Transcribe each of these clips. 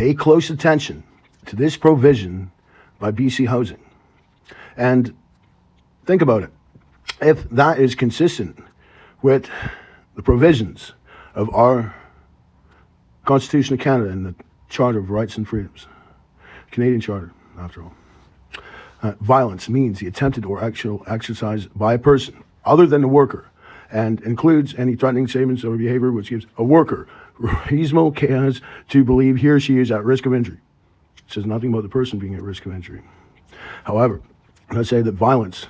Pay close attention to this provision by BChousing. And think about it. If that is consistent with the provisions of our Constitution of Canada and the Charter of Rights and Freedoms, Canadian Charter, after all, violence means the attempted or actual exercise by a person other than the worker, and includes any threatening statements or behavior which gives a worker reasonable cause to believe he or she is at risk of injury. It says nothing about the person being at risk of injury. However, let's say that violence,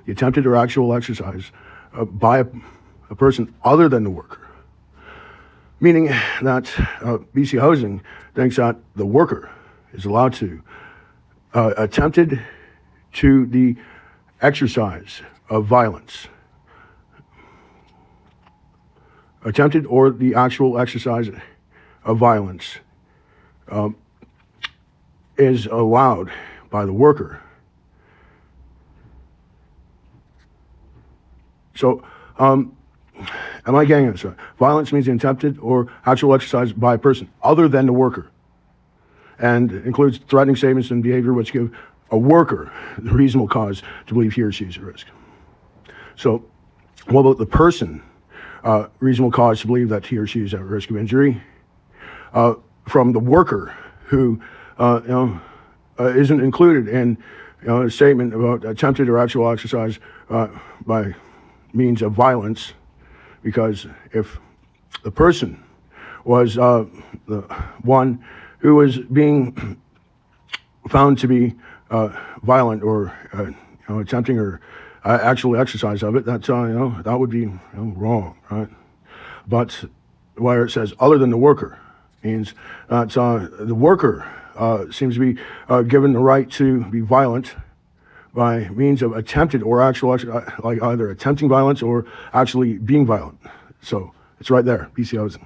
the attempted or actual exercise by a person other than the worker, meaning that BChousing thinks that the worker is allowed to attempted to the exercise of violence, attempted or the actual exercise of violence is allowed by the worker. So, am I getting this right? Violence means the attempted or actual exercise by a person other than the worker, and includes threatening statements and behavior which give a worker the reasonable cause to believe he or she is at risk. So, what about the person? Reasonable cause to believe that he or she is at risk of injury from the worker who isn't included in a statement about attempted or actual exercise by means of violence, because if the person was the one who was being found to be violent or attempting or actual exercise of it, that's that would be wrong, right? But where it says other than the worker means that the worker seems to be given the right to be violent by means of attempted or actual, like either attempting violence or actually being violent. So it's right there, BChousing.